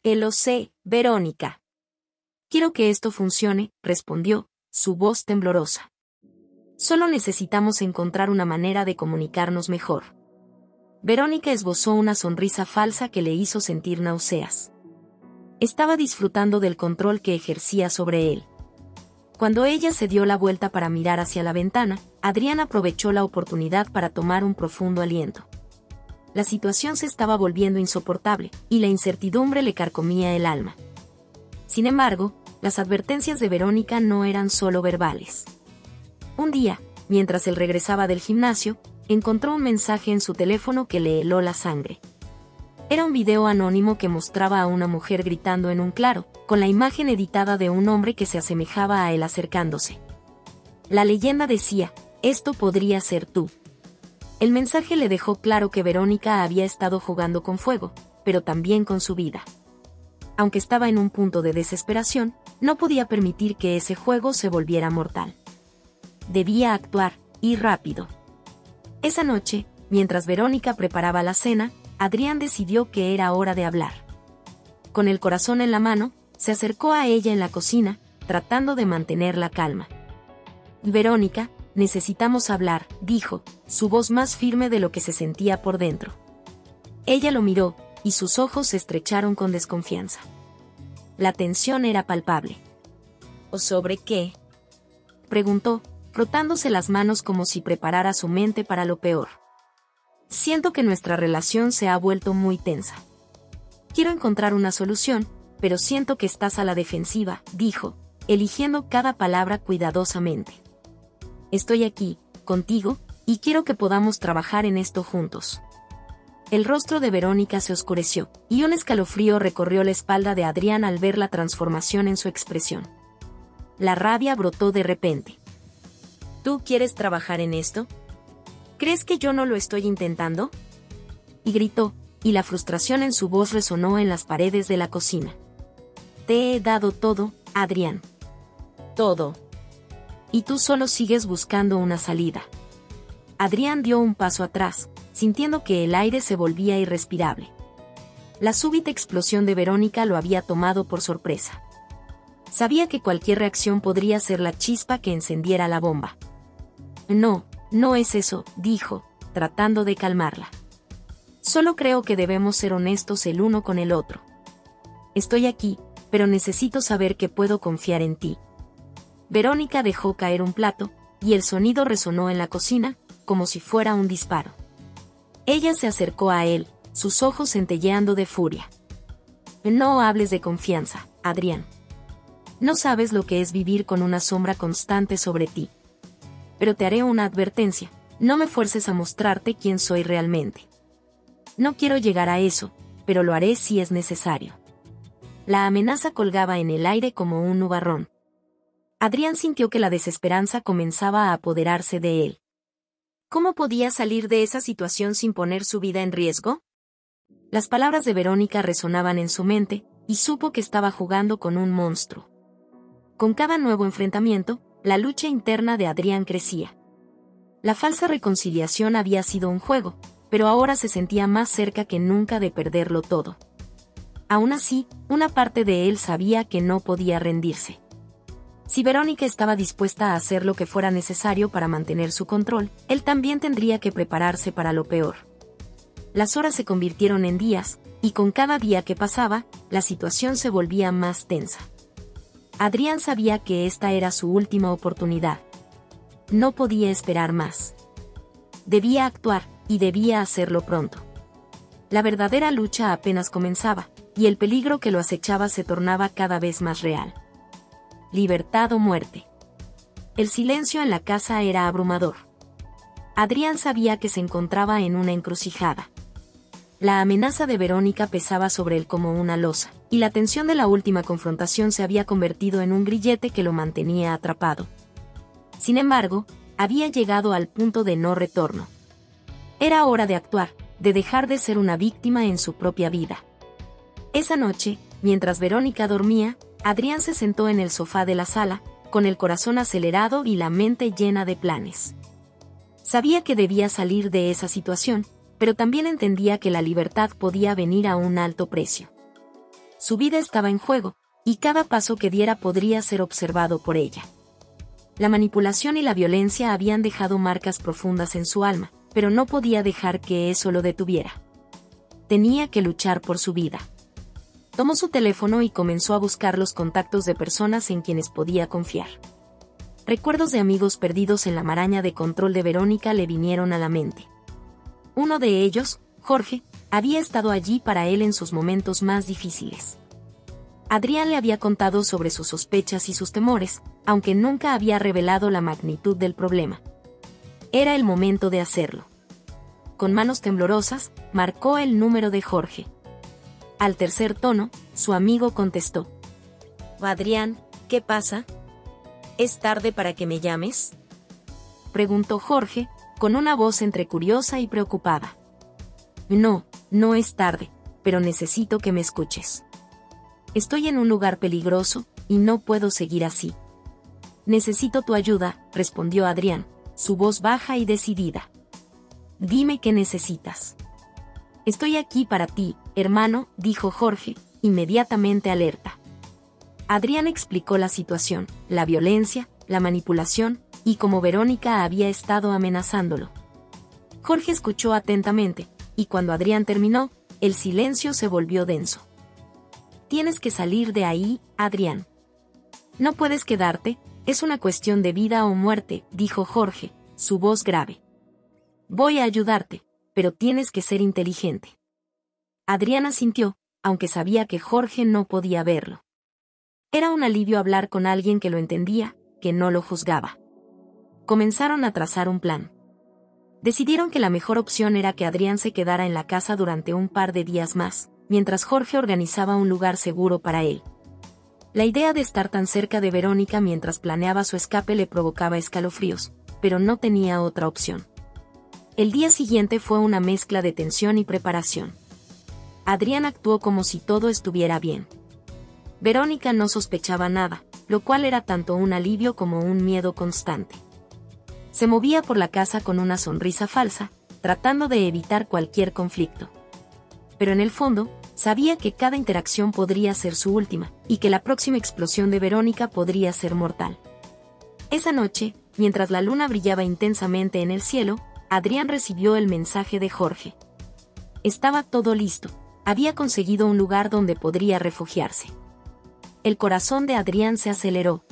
«Lo sé, Verónica. Quiero que esto funcione», respondió, su voz temblorosa. «Solo necesitamos encontrar una manera de comunicarnos mejor». Verónica esbozó una sonrisa falsa que le hizo sentir náuseas. Estaba disfrutando del control que ejercía sobre él. Cuando ella se dio la vuelta para mirar hacia la ventana, Adrián aprovechó la oportunidad para tomar un profundo aliento. La situación se estaba volviendo insoportable, y la incertidumbre le carcomía el alma. Sin embargo, las advertencias de Verónica no eran solo verbales. Un día, mientras él regresaba del gimnasio, encontró un mensaje en su teléfono que le heló la sangre. Era un video anónimo que mostraba a una mujer gritando en un claro, con la imagen editada de un hombre que se asemejaba a él acercándose. La leyenda decía: «Esto podría ser tú». El mensaje le dejó claro que Verónica había estado jugando con fuego, pero también con su vida. Aunque estaba en un punto de desesperación, no podía permitir que ese juego se volviera mortal. Debía actuar, y rápido. Esa noche, mientras Verónica preparaba la cena, Adrián decidió que era hora de hablar. Con el corazón en la mano, se acercó a ella en la cocina, tratando de mantener la calma. «Verónica, necesitamos hablar», dijo, su voz más firme de lo que se sentía por dentro. Ella lo miró, y sus ojos se estrecharon con desconfianza. La tensión era palpable. «¿O sobre qué?», preguntó, frotándose las manos como si preparara su mente para lo peor. «Siento que nuestra relación se ha vuelto muy tensa. Quiero encontrar una solución, pero siento que estás a la defensiva», dijo, eligiendo cada palabra cuidadosamente. «Estoy aquí, contigo, y quiero que podamos trabajar en esto juntos». El rostro de Verónica se oscureció, y un escalofrío recorrió la espalda de Adrián al ver la transformación en su expresión. La rabia brotó de repente. «¿Tú quieres trabajar en esto? ¿Crees que yo no lo estoy intentando?», y gritó, y la frustración en su voz resonó en las paredes de la cocina. «Te he dado todo, Adrián. Todo. Y tú solo sigues buscando una salida». Adrián dio un paso atrás, sintiendo que el aire se volvía irrespirable. La súbita explosión de Verónica lo había tomado por sorpresa. Sabía que cualquier reacción podría ser la chispa que encendiera la bomba. «No, no es eso», dijo, tratando de calmarla. «Solo creo que debemos ser honestos el uno con el otro. Estoy aquí, pero necesito saber que puedo confiar en ti». Verónica dejó caer un plato, y el sonido resonó en la cocina, como si fuera un disparo. Ella se acercó a él, sus ojos centelleando de furia. «No hables de confianza, Adrián. No sabes lo que es vivir con una sombra constante sobre ti. pero te haré una advertencia. No me fuerces a mostrarte quién soy realmente. No quiero llegar a eso, pero lo haré si es necesario. La amenaza colgaba en el aire como un nubarrón. Adrián sintió que la desesperanza comenzaba a apoderarse de él. ¿Cómo podía salir de esa situación sin poner su vida en riesgo? Las palabras de Verónica resonaban en su mente, y supo que estaba jugando con un monstruo. Con cada nuevo enfrentamiento, la lucha interna de Adrián crecía. La falsa reconciliación había sido un juego, pero ahora se sentía más cerca que nunca de perderlo todo. Aún así, una parte de él sabía que no podía rendirse. Si Verónica estaba dispuesta a hacer lo que fuera necesario para mantener su control, él también tendría que prepararse para lo peor. Las horas se convirtieron en días, y con cada día que pasaba, la situación se volvía más tensa. Adrián sabía que esta era su última oportunidad. No podía esperar más. Debía actuar, y debía hacerlo pronto. La verdadera lucha apenas comenzaba, y el peligro que lo acechaba se tornaba cada vez más real. Libertad o muerte. El silencio en la casa era abrumador. Adrián sabía que se encontraba en una encrucijada. La amenaza de Verónica pesaba sobre él como una losa, y la tensión de la última confrontación se había convertido en un grillete que lo mantenía atrapado. Sin embargo, había llegado al punto de no retorno. Era hora de actuar, de dejar de ser una víctima en su propia vida. Esa noche, mientras Verónica dormía, Adrián se sentó en el sofá de la sala, con el corazón acelerado y la mente llena de planes. Sabía que debía salir de esa situación, pero también entendía que la libertad podía venir a un alto precio. Su vida estaba en juego, y cada paso que diera podría ser observado por ella. La manipulación y la violencia habían dejado marcas profundas en su alma, pero no podía dejar que eso lo detuviera. Tenía que luchar por su vida. Tomó su teléfono y comenzó a buscar los contactos de personas en quienes podía confiar. Recuerdos de amigos perdidos en la maraña de control de Verónica le vinieron a la mente. Uno de ellos, Jorge, había estado allí para él en sus momentos más difíciles. Adrián le había contado sobre sus sospechas y sus temores, aunque nunca había revelado la magnitud del problema. Era el momento de hacerlo. Con manos temblorosas, marcó el número de Jorge. Al tercer tono, su amigo contestó. «Adrián, ¿qué pasa? ¿Es tarde para que me llames?», preguntó Jorge, con una voz entre curiosa y preocupada. «No, no es tarde, pero necesito que me escuches. Estoy en un lugar peligroso, y no puedo seguir así». «Necesito tu ayuda», respondió Adrián, su voz baja y decidida. «Dime qué necesitas». «Estoy aquí para ti, hermano», dijo Jorge, inmediatamente alerta. Adrián explicó la situación, la violencia, la manipulación, y cómo Verónica había estado amenazándolo. Jorge escuchó atentamente, y cuando Adrián terminó, el silencio se volvió denso. «Tienes que salir de ahí, Adrián. No puedes quedarte, es una cuestión de vida o muerte», dijo Jorge, su voz grave. «Voy a ayudarte, pero tienes que ser inteligente». Adrián asintió, aunque sabía que Jorge no podía verlo. Era un alivio hablar con alguien que lo entendía, que no lo juzgaba. Comenzaron a trazar un plan. Decidieron que la mejor opción era que Adrián se quedara en la casa durante un par de días más, mientras Jorge organizaba un lugar seguro para él. La idea de estar tan cerca de Verónica mientras planeaba su escape le provocaba escalofríos, pero no tenía otra opción. El día siguiente fue una mezcla de tensión y preparación. Adrián actuó como si todo estuviera bien. Verónica no sospechaba nada, lo cual era tanto un alivio como un miedo constante. Se movía por la casa con una sonrisa falsa, tratando de evitar cualquier conflicto. Pero en el fondo, sabía que cada interacción podría ser su última, y que la próxima explosión de Verónica podría ser mortal. Esa noche, mientras la luna brillaba intensamente en el cielo, Adrián recibió el mensaje de Jorge. Estaba todo listo, había conseguido un lugar donde podría refugiarse. El corazón de Adrián se aceleró.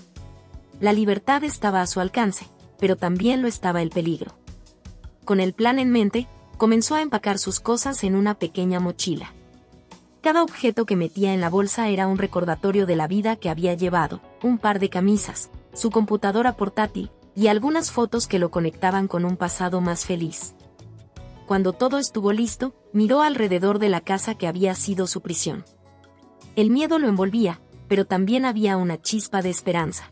La libertad estaba a su alcance, pero también lo estaba el peligro. Con el plan en mente, comenzó a empacar sus cosas en una pequeña mochila. Cada objeto que metía en la bolsa era un recordatorio de la vida que había llevado: un par de camisas, su computadora portátil, y algunas fotos que lo conectaban con un pasado más feliz. Cuando todo estuvo listo, miró alrededor de la casa que había sido su prisión. El miedo lo envolvía, pero también había una chispa de esperanza.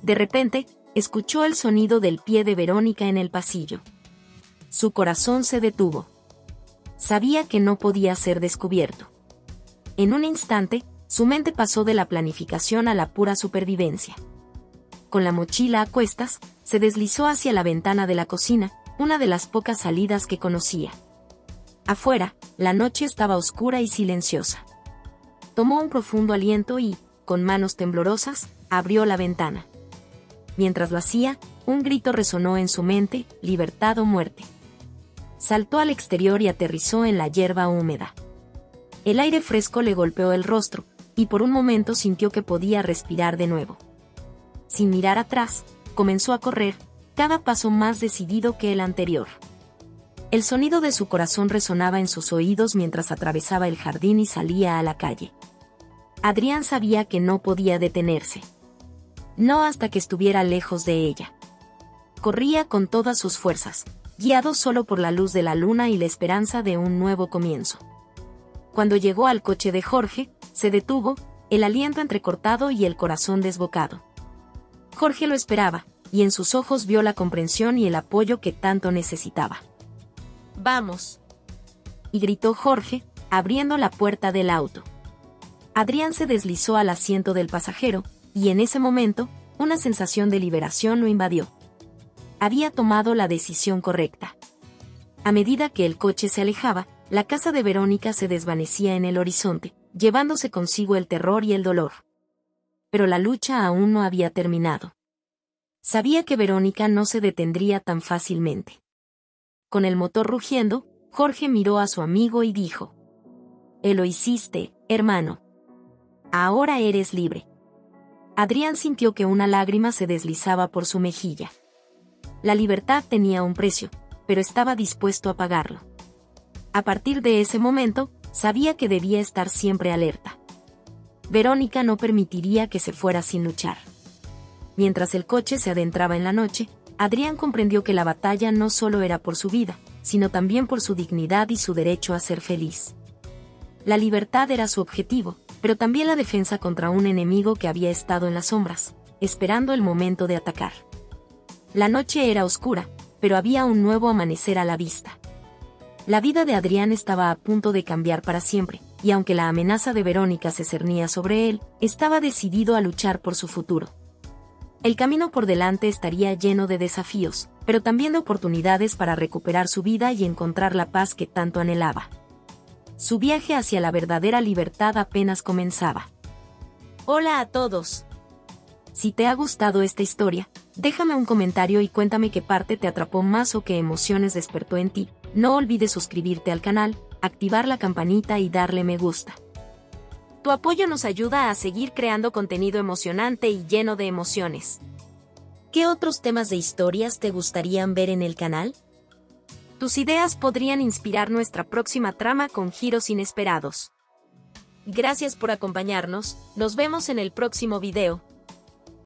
De repente, escuchó el sonido del pie de Verónica en el pasillo. Su corazón se detuvo. Sabía que no podía ser descubierto. En un instante, su mente pasó de la planificación a la pura supervivencia. Con la mochila a cuestas, se deslizó hacia la ventana de la cocina, una de las pocas salidas que conocía. Afuera, la noche estaba oscura y silenciosa. Tomó un profundo aliento y, con manos temblorosas, abrió la ventana. Mientras lo hacía, un grito resonó en su mente: libertad o muerte. Saltó al exterior y aterrizó en la hierba húmeda. El aire fresco le golpeó el rostro, y por un momento sintió que podía respirar de nuevo. Sin mirar atrás, comenzó a correr, cada paso más decidido que el anterior. El sonido de su corazón resonaba en sus oídos mientras atravesaba el jardín y salía a la calle. Adrián sabía que no podía detenerse. No hasta que estuviera lejos de ella. Corría con todas sus fuerzas, guiado solo por la luz de la luna y la esperanza de un nuevo comienzo. Cuando llegó al coche de Jorge, se detuvo, el aliento entrecortado y el corazón desbocado. Jorge lo esperaba, y en sus ojos vio la comprensión y el apoyo que tanto necesitaba. «¡Vamos!», y gritó Jorge, abriendo la puerta del auto. Adrián se deslizó al asiento del pasajero, y en ese momento, una sensación de liberación lo invadió. Había tomado la decisión correcta. A medida que el coche se alejaba, la casa de Verónica se desvanecía en el horizonte, llevándose consigo el terror y el dolor. Pero la lucha aún no había terminado. Sabía que Verónica no se detendría tan fácilmente. Con el motor rugiendo, Jorge miró a su amigo y dijo: «Lo hiciste, hermano. Ahora eres libre». Adrián sintió que una lágrima se deslizaba por su mejilla. La libertad tenía un precio, pero estaba dispuesto a pagarlo. A partir de ese momento, sabía que debía estar siempre alerta. Verónica no permitiría que se fuera sin luchar. Mientras el coche se adentraba en la noche, Adrián comprendió que la batalla no solo era por su vida, sino también por su dignidad y su derecho a ser feliz. La libertad era su objetivo, pero también la defensa contra un enemigo que había estado en las sombras, esperando el momento de atacar. La noche era oscura, pero había un nuevo amanecer a la vista. La vida de Adrián estaba a punto de cambiar para siempre, y aunque la amenaza de Verónica se cernía sobre él, estaba decidido a luchar por su futuro. El camino por delante estaría lleno de desafíos, pero también de oportunidades para recuperar su vida y encontrar la paz que tanto anhelaba. Su viaje hacia la verdadera libertad apenas comenzaba. Hola a todos. Si te ha gustado esta historia, déjame un comentario y cuéntame qué parte te atrapó más o qué emociones despertó en ti. No olvides suscribirte al canal, activar la campanita y darle me gusta. Tu apoyo nos ayuda a seguir creando contenido emocionante y lleno de emociones. ¿Qué otros temas de historias te gustarían ver en el canal? Tus ideas podrían inspirar nuestra próxima trama con giros inesperados. Gracias por acompañarnos, nos vemos en el próximo video.